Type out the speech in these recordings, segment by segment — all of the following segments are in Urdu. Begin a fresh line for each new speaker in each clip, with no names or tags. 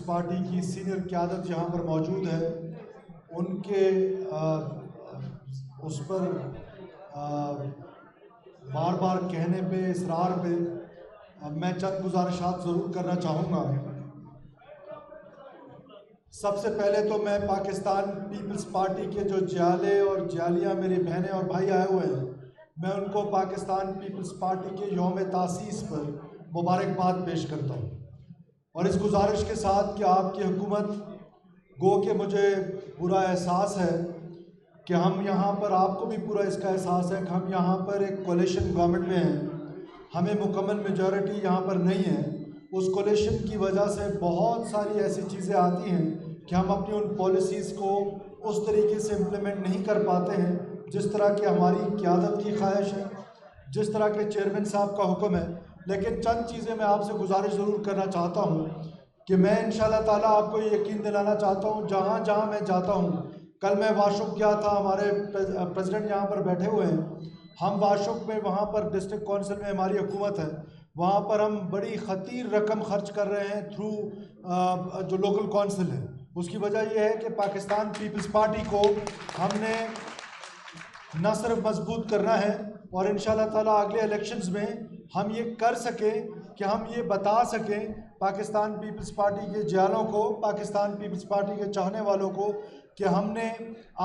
پیپلز پارٹی کی سینئر قیادت یہاں پر موجود ہے، ان کے اس پر بار بار کہنے پہ، اصرار پہ میں چند گزارشات ضرور کرنا چاہوں گا۔ سب سے پہلے تو میں پاکستان پیپلز پارٹی کے جو جالے اور جالیاں میری بہنیں اور بھائی آئے ہوئے ہیں، میں ان کو پاکستان پیپلز پارٹی کے یوم تاسیس پر مبارکباد پیش کرتا ہوں، اور اس گزارش کے ساتھ کہ آپ کی حکومت، گو کہ مجھے پورا احساس ہے کہ ہم یہاں پر، آپ کو بھی پورا اس کا احساس ہے کہ ہم یہاں پر ایک کولیشن گورنمنٹ میں ہیں، ہمیں مکمل میجورٹی یہاں پر نہیں ہے۔ اس کولیشن کی وجہ سے بہت ساری ایسی چیزیں آتی ہیں کہ ہم اپنی ان پالیسیز کو اس طریقے سے امپلیمنٹ نہیں کر پاتے ہیں جس طرح کہ ہماری قیادت کی خواہش ہے، جس طرح کے چیئرمین صاحب کا حکم ہے۔ لیکن چند چیزیں میں آپ سے گزارش ضرور کرنا چاہتا ہوں کہ میں انشاءاللہ تعالیٰ آپ کو یہ یقین دلانا چاہتا ہوں، جہاں جہاں میں جاتا ہوں، کل میں واشوق گیا تھا، ہمارے پریزیڈنٹ یہاں پر بیٹھے ہوئے ہیں، ہم واشوق میں، وہاں پر ڈسٹرکٹ کونسل میں ہماری حکومت ہے، وہاں پر ہم بڑی خطیر رقم خرچ کر رہے ہیں تھرو جو لوکل کونسل ہے۔ اس کی وجہ یہ ہے کہ پاکستان پیپلز پارٹی کو ہم نے نہ صرف مضبوط کرنا ہے، اور انشاءاللہ تعالیٰ اگلے الیکشنز میں ہم یہ کر سکیں کہ ہم یہ بتا سکیں پاکستان پیپلز پارٹی کے جالوں کو، پاکستان پیپلز پارٹی کے چاہنے والوں کو، کہ ہم نے،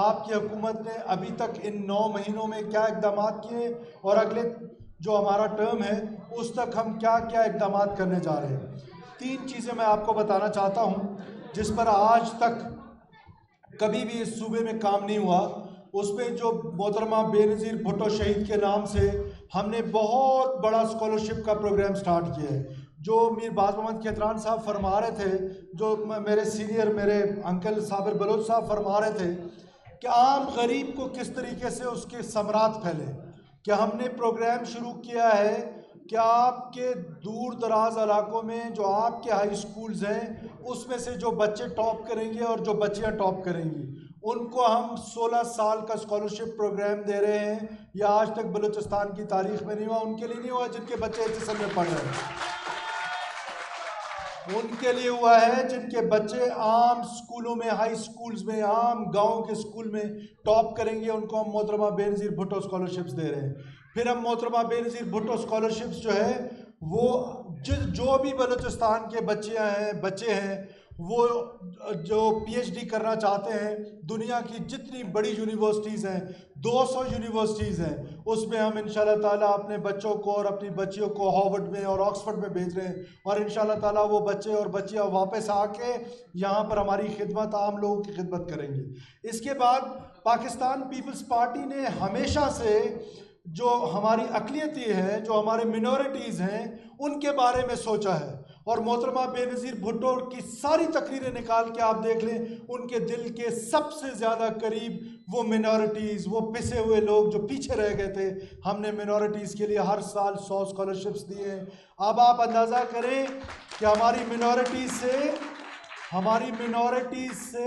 آپ کی حکومت نے ابھی تک ان 9 مہینوں میں کیا اقدامات کیے، اور اگلے جو ہمارا ٹرم ہے اس تک ہم کیا کیا اقدامات کرنے جا رہے ہیں۔ 3 چیزیں میں آپ کو بتانا چاہتا ہوں جس پر آج تک کبھی بھی اس صوبے میں کام نہیں ہوا۔ اس میں جو محترمہ بے نظیر بھٹو شہید کے نام سے ہم نے بہت بڑا اسکالرشپ کا پروگرام سٹارٹ کیا ہے، جو میر باز محمد کھیتران صاحب فرما رہے تھے، جو میرے سینئر، میرے انکل صابر بلوچ صاحب فرما رہے تھے کہ عام غریب کو کس طریقے سے اس کے ثمرات پھیلے، کہ ہم نے پروگرام شروع کیا ہے کہ آپ کے دور دراز علاقوں میں جو آپ کے ہائی سکولز ہیں، اس میں سے جو بچے ٹاپ کریں گے اور جو بچیاں ٹاپ کریں گی، ان کو ہم 16 سال کا اسکالرشپ پروگرام دے رہے ہیں۔ یہ آج تک بلوچستان کی تاریخ میں نہیں ہوا، ان کے لیے نہیں ہوا جن کے بچے HSM میں پڑھ رہے ہیں، ان کے لیے ہوا ہے جن کے بچے عام سکولوں میں، ہائی سکولز میں، عام گاؤں کے سکول میں ٹاپ کریں گے، ان کو ہم محترمہ بے نظیر بھٹو اسکالرشپس دے رہے ہیں۔ پھر ہم محترمہ بے نظیر بھٹو اسکالرشپس جو ہے وہ جو بھی بلوچستان کے بچے ہیں وہ جو PhD کرنا چاہتے ہیں، دنیا کی جتنی بڑی یونیورسٹیز ہیں، 200 یونیورسٹیز ہیں، اس میں ہم انشاءاللہ تعالیٰ اپنے بچوں کو اور اپنی بچیوں کو ہارورڈ میں اور آکسفورڈ میں بھیج رہے ہیں، اور انشاءاللہ تعالیٰ وہ بچے اور بچیاں واپس آ کے یہاں پر ہماری خدمت، عام لوگوں کی خدمت کریں گے۔ اس کے بعد پاکستان پیپلز پارٹی نے ہمیشہ سے جو ہماری اقلیتیں ہیں، جو ہمارے منورٹیز ہیں، ان کے بارے میں سوچا ہے، اور محترمہ بے نظیر بھٹو کی ساری تقریریں نکال کے آپ دیکھ لیں، ان کے دل کے سب سے زیادہ قریب وہ منورٹیز، وہ پسے ہوئے لوگ جو پیچھے رہ گئے تھے، ہم نے منورٹیز کے لیے ہر سال 100 اسکالرشپس دیے ہیں۔ اب آپ اندازہ کریں کہ ہماری منورٹیز سے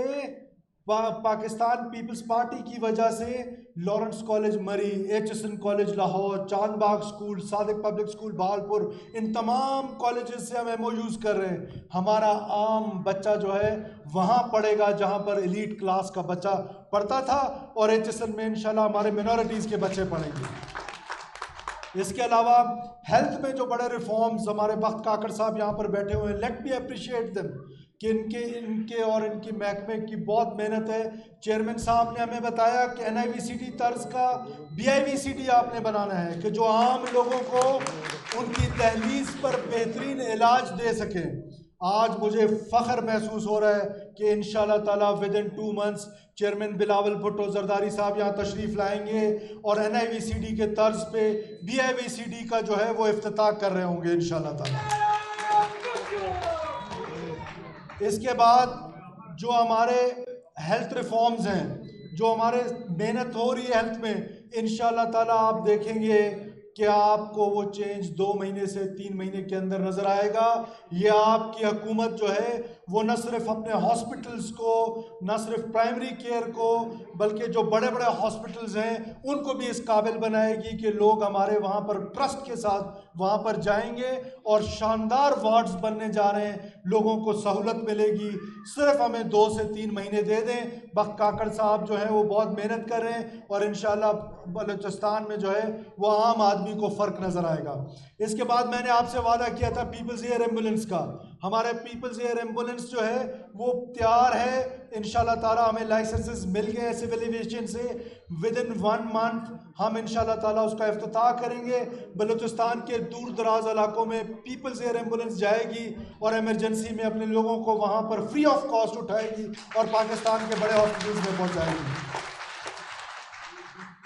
پاکستان پیپلز پارٹی کی وجہ سے لارنس کالج مری، HSN کالج لاہور، چاند باغ سکول، صادق پبلک سکول بہاولپور، ان تمام کالجز سے ہم MOUs کر رہے ہیں۔ ہمارا عام بچہ جو ہے وہاں پڑھے گا جہاں پر ایلیٹ کلاس کا بچہ پڑھتا تھا، اور HSN میں انشاءاللہ ہمارے منورٹیز کے بچے پڑھیں گے۔ اس کے علاوہ ہیلتھ میں جو بڑے ریفارمز، ہمارے بخت کاکڑ صاحب یہاں پر بیٹھے ہوئے ہیں، لیٹ می اپریشیٹ دیم، کہ ان کے اور ان کی محکمے کی بہت محنت ہے۔ چیئرمین صاحب نے ہمیں بتایا کہ NIVCD طرز کا BIVCD آپ نے بنانا ہے، کہ جو عام لوگوں کو ان کی دہلیز پر بہترین علاج دے سکیں۔ آج مجھے فخر محسوس ہو رہا ہے کہ انشاءاللہ تعالیٰ within 2 months chairman Bilawal Bhutto Zardari صاحب یہاں تشریف لائیں گے، اور NIVCD کے طرز پہ BIVCD کا جو ہے وہ افتتاح کر رہے ہوں گے انشاءاللہ تعالیٰ۔ اس کے بعد جو ہمارے ہیلتھ ریفارمز ہیں، جو ہمارے محنت ہو رہی ہے ہیلتھ میں، انشاءاللہ تعالیٰ آپ دیکھیں گے کہ آپ کو وہ چینج 2 مہینے سے 3 مہینے کے اندر نظر آئے گا۔ یہ آپ کی حکومت جو ہے وہ نہ صرف اپنے ہاسپٹلز کو، نہ صرف پرائمری کیئر کو، بلکہ جو بڑے بڑے ہاسپٹلز ہیں ان کو بھی اس قابل بنائے گی کہ لوگ ہمارے وہاں پر ٹرسٹ کے ساتھ وہاں پر جائیں گے، اور شاندار وارڈز بننے جا رہے ہیں، لوگوں کو سہولت ملے گی۔ صرف ہمیں 2 سے 3 مہینے دے دیں۔ بخت کاکڑ صاحب جو ہیں وہ بہت محنت کر رہے ہیں، اور انشاءاللہ بلوچستان میں جو ہے وہ عام آدمی کو فرق نظر آئے گا۔ اس کے بعد میں نے آپ سے وعدہ کیا تھا پیپلز ایئر ایمبولنس کا۔ ہمارے پیپلز ایئر ایمبولنس جو ہے وہ تیار ہے، انشاءاللہ تعالیٰ ہمیں لائسنسز مل گئے ہیں سول ایویشن سے، ودن 1 منتھ ہم انشاءاللہ تعالیٰ اس کا افتتاح کریں گے۔ بلوچستان کے دور دراز علاقوں میں پیپلز ایئر ایمبولنس جائے گی اور ایمرجنسی میں اپنے لوگوں کو وہاں پر فری آف کاسٹ اٹھائے گی اور پاکستان کے بڑے ہاسپٹلز میں پہنچائے گی۔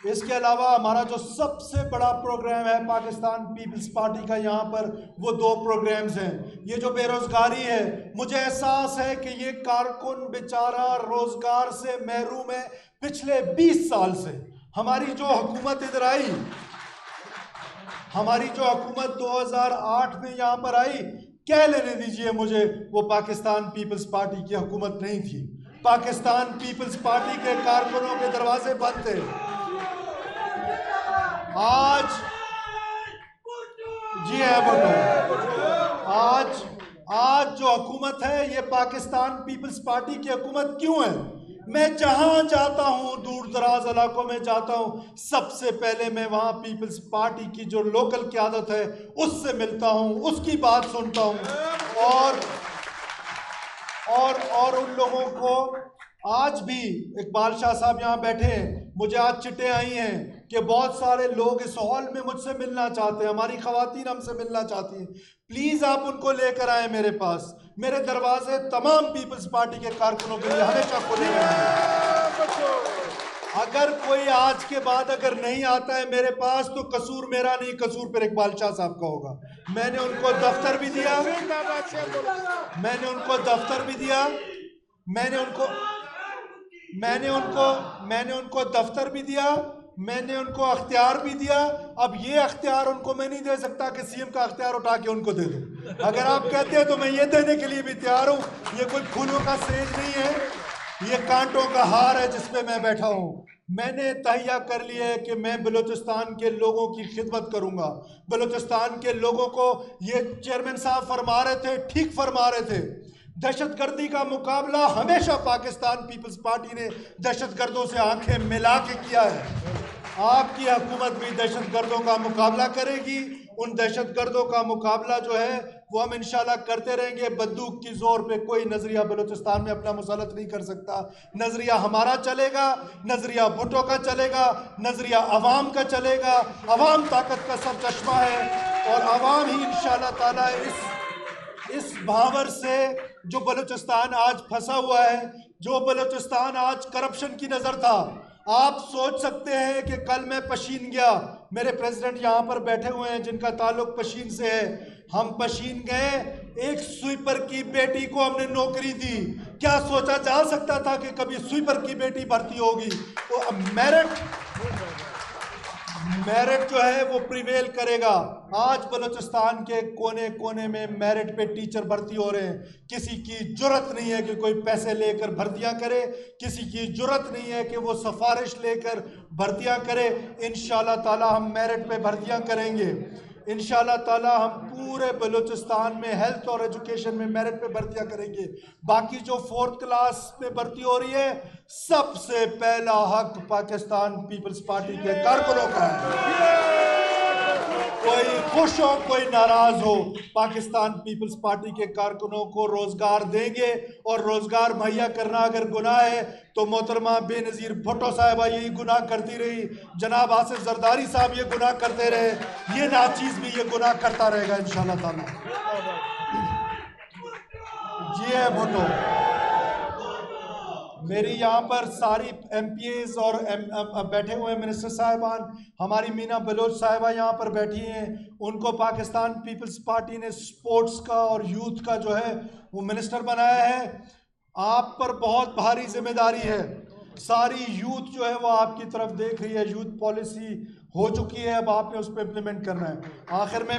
اس کے علاوہ ہمارا جو سب سے بڑا پروگرام ہے پاکستان پیپلز پارٹی کا یہاں پر، وہ 2 پروگرامز ہیں۔ یہ جو بے روزگاری ہے، مجھے احساس ہے کہ یہ کارکن بیچارہ روزگار سے محروم ہے پچھلے 20 سال سے۔ ہماری جو حکومت ادھر آئی، ہماری جو حکومت 2008 میں یہاں پر آئی، کہہ لینے دیجئے مجھے، وہ پاکستان پیپلز پارٹی کی حکومت نہیں تھی۔ پاکستان پیپلز پارٹی کے کارکنوں کے دروازے بند تھے۔ آج جی ہے بھٹو، آج جو حکومت ہے یہ پاکستان پیپلز پارٹی کی حکومت کیوں ہے؟ میں جہاں جاتا ہوں، دور دراز علاقوں میں جاتا ہوں، سب سے پہلے میں وہاں پیپلز پارٹی کی جو لوکل قیادت ہے اس سے ملتا ہوں، اس کی بات سنتا ہوں، اور ان لوگوں کو آج بھی اقبال شاہ صاحب یہاں بیٹھے ہیں، مجھے آج چٹیں آئی ہیں کہ بہت سارے لوگ اس ہال میں مجھ سے ملنا چاہتے ہیں، ہماری خواتین ہم سے ملنا چاہتی ہیں۔ پلیز آپ ان کو لے کر آئیں میرے پاس، میرے دروازے تمام پیپلز پارٹی کے کارکنوں کے لیے ہمیشہ کھلے ہیں۔ اگر کوئی آج کے بعد اگر نہیں آتا ہے میرے پاس تو قصور میرا نہیں، قصور پھر اقبال شاہ صاحب کا ہوگا۔ میں نے ان کو دفتر بھی دیا، میں نے ان کو دفتر بھی دیا، میں نے ان کو دفتر بھی دیا، میں نے ان کو اختیار بھی دیا۔ اب یہ اختیار ان کو میں نہیں دے سکتا کہ سی ایم کا اختیار اٹھا کے ان کو دے دوں۔ اگر آپ کہتے ہیں تو میں یہ دینے کے لیے بھی تیار ہوں۔ یہ کوئی پھولوں کا سیج نہیں ہے، یہ کانٹوں کا ہار ہے جس پہ میں بیٹھا ہوں۔ میں نے تہیہ کر لیا ہے کہ میں بلوچستان کے لوگوں کی خدمت کروں گا۔ بلوچستان کے لوگوں کو یہ چیئرمین صاحب فرما رہے تھے، ٹھیک فرما رہے تھے، دہشت گردی کا مقابلہ ہمیشہ پاکستان پیپلز پارٹی نے دہشت گردوں سے آنکھیں ملا کے کیا ہے۔ آپ کی حکومت بھی دہشت گردوں کا مقابلہ کرے گی۔ ان دہشت گردوں کا مقابلہ جو ہے وہ ہم انشاءاللہ کرتے رہیں گے۔ بندوق کی زور پہ کوئی نظریہ بلوچستان میں اپنا مسلط نہیں کر سکتا۔ نظریہ ہمارا چلے گا، نظریہ بھٹو کا چلے گا، نظریہ عوام کا چلے گا۔ عوام طاقت کا سر چشمہ ہے، اور عوام ہی انشاءاللہ تعالیٰ اس بھاور سے جو بلوچستان آج پھنسا ہوا ہے، جو بلوچستان آج کرپشن کی نظر تھا، آپ سوچ سکتے ہیں کہ کل میں پشین گیا، میرے پریزیڈنٹ یہاں پر بیٹھے ہوئے ہیں جن کا تعلق پشین سے ہے، ہم پشین گئے، ایک سویپر کی بیٹی کو ہم نے نوکری دی۔ کیا سوچا جا سکتا تھا کہ کبھی سویپر کی بیٹی بھرتی ہوگی؟ تو میرٹ جو ہے وہ پریویل کرے گا۔ آج بلوچستان کے کونے کونے میں میرٹ پہ ٹیچر بھرتی ہو رہے ہیں۔ کسی کی جرت نہیں ہے کہ کوئی پیسے لے کر بھرتیاں کرے، کسی کی جرت نہیں ہے کہ وہ سفارش لے کر بھرتیاں کرے۔ انشاءاللہ تعالی ہم میرٹ پہ بھرتیاں کریں گے۔ انشاءاللہ تعالی ہم پورے بلوچستان میں ہیلتھ اور ایجوکیشن میں میرٹ پہ بھرتیاں کریں گے۔ باقی جو 4th کلاس میں بھرتی ہو رہی ہے، سب سے پہلا حق پاکستان پیپلز پارٹی کے کارکنوں کا ہے۔ کوئی خوش ہو کوئی ناراض ہو، پاکستان پیپلز پارٹی کے کارکنوں کو روزگار دیں گے، اور روزگار مہیا کرنا اگر گناہ ہے تو محترمہ بے نظیر بھٹو صاحبہ یہی گناہ کرتی رہی، جناب آصف زرداری صاحب یہ گناہ کرتے رہے، یہ ناچیز بھی یہ گناہ کرتا رہے گا انشاءاللہ تعالی۔ جی ہے بھٹو، میری یہاں پر ساری ایم پی ایز اور بیٹھے ہوئے منسٹر صاحبان، ہماری مینا بلوچ صاحبہ یہاں پر بیٹھی ہیں، ان کو پاکستان پیپلز پارٹی نے سپورٹس کا اور یوتھ کا جو ہے وہ منسٹر بنایا ہے۔ آپ پر بہت بھاری ذمہ داری ہے، ساری یوتھ جو ہے وہ آپ کی طرف دیکھ رہی ہے، یوتھ پالیسی ہو چکی ہے، اب آپ نے اس پہ امپلیمنٹ کرنا ہے۔ آخر میں